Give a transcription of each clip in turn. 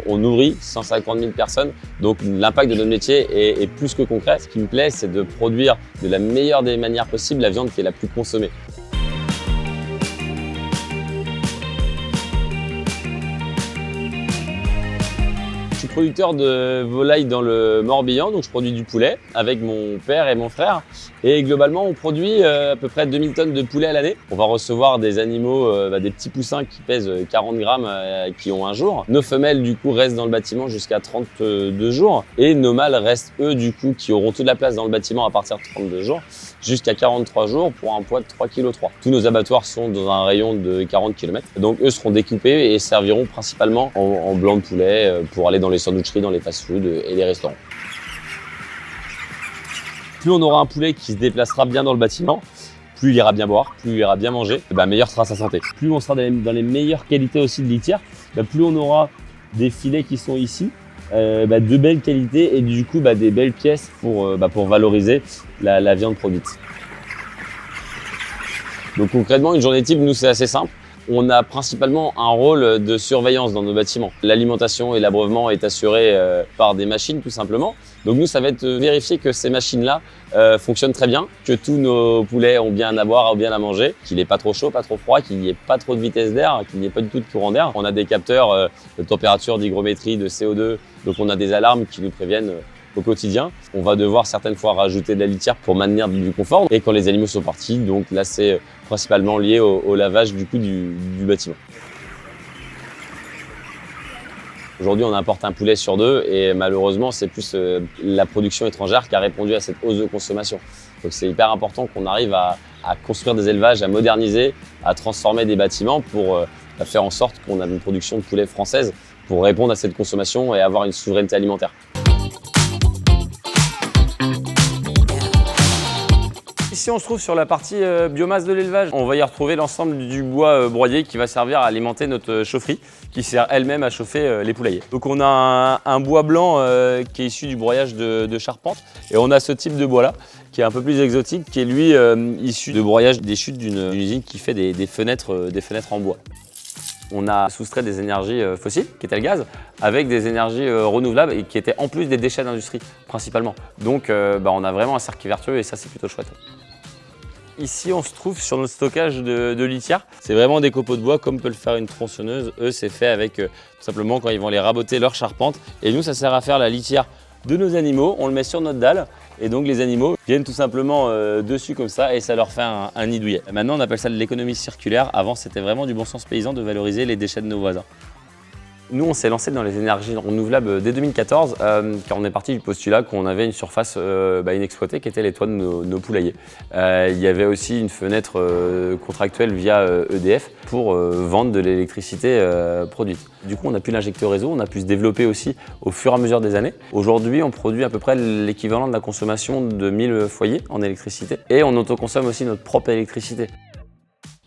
on nourrit 150 000 personnes. Donc l'impact de notre métier est plus que concret. Ce qui me plaît, c'est de produire de la meilleure des manières possibles la viande qui est la plus consommée. Je suis producteur de volailles dans le Morbihan, donc je produis du poulet avec mon père et mon frère. Et globalement, on produit à peu près 2000 tonnes de poulet à l'année. On va recevoir des animaux, des petits poussins qui pèsent 40 grammes, qui ont un jour. Nos femelles, du coup, restent dans le bâtiment jusqu'à 32 jours. Et nos mâles restent, eux, du coup, qui auront toute la place dans le bâtiment à partir de 32 jours, jusqu'à 43 jours pour un poids de 3,3 kg. Tous nos abattoirs sont dans un rayon de 40 km. Donc, eux seront découpés et serviront principalement en blanc de poulet pour aller dans les sandwicheries, dans les fast-foods et les restaurants. Plus on aura un poulet qui se déplacera bien dans le bâtiment, plus il ira bien boire, plus il ira bien manger, et meilleure sera sa santé. Plus on sera dans les meilleures qualités aussi de litière, plus on aura des filets qui sont ici, de belles qualités et du coup des belles pièces pour valoriser la viande produite. Donc concrètement, une journée type, nous c'est assez simple. On a principalement un rôle de surveillance dans nos bâtiments. L'alimentation et l'abreuvement est assuré par des machines tout simplement. Donc nous, ça va être vérifier que ces machines-là fonctionnent très bien, que tous nos poulets ont bien à boire, ont bien à manger, qu'il n'est pas trop chaud, pas trop froid, qu'il n'y ait pas trop de vitesse d'air, qu'il n'y ait pas du tout de courant d'air. On a des capteurs de température, d'hygrométrie, de CO2, donc on a des alarmes qui nous préviennent au quotidien. On va devoir certaines fois rajouter de la litière pour maintenir du confort. Et quand les animaux sont partis, donc là c'est principalement lié au lavage du bâtiment. Aujourd'hui, on importe un poulet sur deux et malheureusement, c'est plus la production étrangère qui a répondu à cette hausse de consommation. Donc c'est hyper important qu'on arrive à construire des élevages, à moderniser, à transformer des bâtiments pour faire en sorte qu'on a une production de poulet française pour répondre à cette consommation et avoir une souveraineté alimentaire. Ici, on se trouve sur la partie biomasse de l'élevage. On va y retrouver l'ensemble du bois broyé qui va servir à alimenter notre chaufferie, qui sert elle-même à chauffer les poulaillers. Donc on a un bois blanc qui est issu du broyage de charpente, et on a ce type de bois-là qui est un peu plus exotique, qui est lui issu de broyage des chutes d'une usine qui fait des fenêtres en bois. On a soustrait des énergies fossiles, qui étaient le gaz, avec des énergies renouvelables et qui étaient en plus des déchets d'industrie, principalement. Donc on a vraiment un cercle vertueux et ça, c'est plutôt chouette. Ici, on se trouve sur notre stockage de litière. C'est vraiment des copeaux de bois comme peut le faire une tronçonneuse. Eux, c'est fait avec tout simplement quand ils vont les raboter leur charpente. Et nous, ça sert à faire la litière de nos animaux. On le met sur notre dalle et donc les animaux viennent tout simplement dessus comme ça et ça leur fait un nid douillet. Maintenant, on appelle ça de l'économie circulaire. Avant, c'était vraiment du bon sens paysan de valoriser les déchets de nos voisins. Nous, on s'est lancé dans les énergies renouvelables dès 2014, car on est parti du postulat qu'on avait une surface inexploitée qui était les toits de nos poulaillers. Il y avait aussi une fenêtre contractuelle via EDF pour vendre de l'électricité produite. Du coup, on a pu l'injecter au réseau, on a pu se développer aussi au fur et à mesure des années. Aujourd'hui, on produit à peu près l'équivalent de la consommation de 1000 foyers en électricité et on autoconsomme aussi notre propre électricité.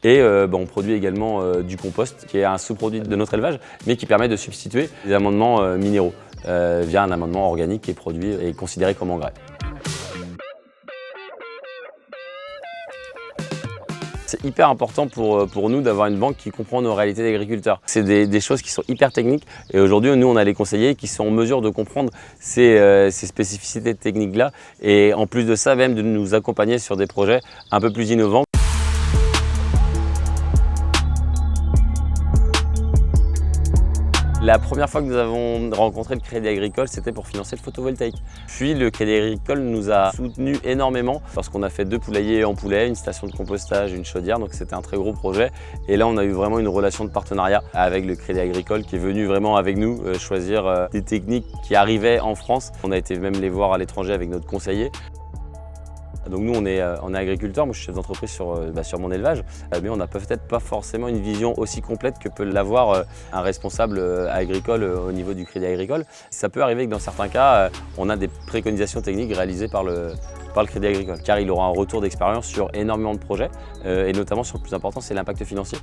Et on produit également du compost, qui est un sous-produit de notre élevage, mais qui permet de substituer des amendements minéraux via un amendement organique qui est produit et considéré comme engrais. C'est hyper important pour nous d'avoir une banque qui comprend nos réalités d'agriculteurs. C'est des choses qui sont hyper techniques et aujourd'hui, nous, on a les conseillers qui sont en mesure de comprendre ces spécificités techniques-là et en plus de ça, même de nous accompagner sur des projets un peu plus innovants. La première fois que nous avons rencontré le Crédit Agricole, c'était pour financer le photovoltaïque. Puis le Crédit Agricole nous a soutenus énormément parce qu'on a fait 2 poulaillers en poulet, une station de compostage, une chaudière, donc c'était un très gros projet. Et là, on a eu vraiment une relation de partenariat avec le Crédit Agricole qui est venu vraiment avec nous choisir des techniques qui arrivaient en France. On a été même les voir à l'étranger avec notre conseiller. Donc nous, on est agriculteurs, moi je suis chef d'entreprise sur mon élevage, mais on n'a peut-être pas forcément une vision aussi complète que peut l'avoir un responsable agricole au niveau du Crédit Agricole. Ça peut arriver que dans certains cas, on a des préconisations techniques réalisées par le Crédit Agricole, car il aura un retour d'expérience sur énormément de projets, et notamment sur le plus important, c'est l'impact financier.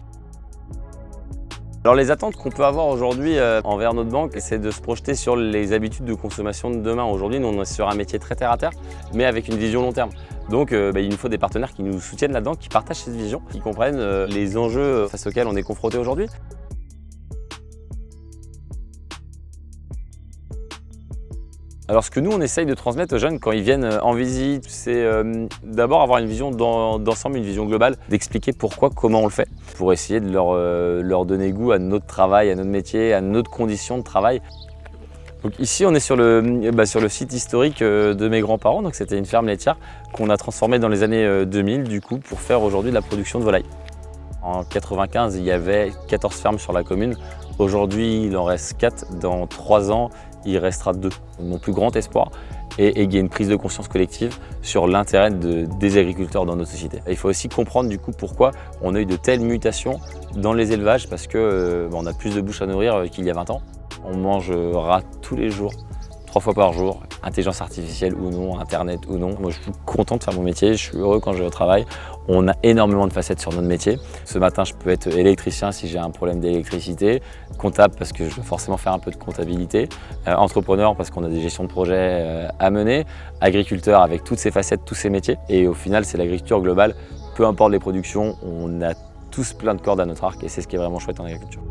Alors les attentes qu'on peut avoir aujourd'hui envers notre banque, c'est de se projeter sur les habitudes de consommation de demain. Aujourd'hui, nous, on est sur un métier très terre à terre, mais avec une vision long terme. Donc il nous faut des partenaires qui nous soutiennent là-dedans, qui partagent cette vision, qui comprennent les enjeux face auxquels on est confronté aujourd'hui. Alors ce que nous on essaye de transmettre aux jeunes quand ils viennent en visite, c'est d'abord avoir une vision d'ensemble, une vision globale, d'expliquer pourquoi, comment on le fait, pour essayer de leur donner goût à notre travail, à notre métier, à notre condition de travail. Donc ici on est sur le site historique de mes grands-parents, donc c'était une ferme laitière qu'on a transformée dans les années 2000 du coup pour faire aujourd'hui de la production de volailles. En 95 il y avait 14 fermes sur la commune, aujourd'hui il en reste 4, dans 3 ans il restera 2. Mon plus grand espoir est qu'il y ait une prise de conscience collective sur l'intérêt des agriculteurs dans notre société. Et il faut aussi comprendre du coup pourquoi on a eu de telles mutations dans les élevages parce qu'on a plus de bouches à nourrir qu'il y a 20 ans. On mangera tous les jours, 3 fois par jour, intelligence artificielle ou non, internet ou non. Moi je suis content de faire mon métier, je suis heureux quand je vais au travail. On a énormément de facettes sur notre métier. Ce matin je peux être électricien si j'ai un problème d'électricité, comptable parce que je dois forcément faire un peu de comptabilité, entrepreneur parce qu'on a des gestions de projets à mener, agriculteur avec toutes ces facettes, tous ces métiers. Et au final c'est l'agriculture globale, peu importe les productions, on a tous plein de cordes à notre arc et c'est ce qui est vraiment chouette en agriculture.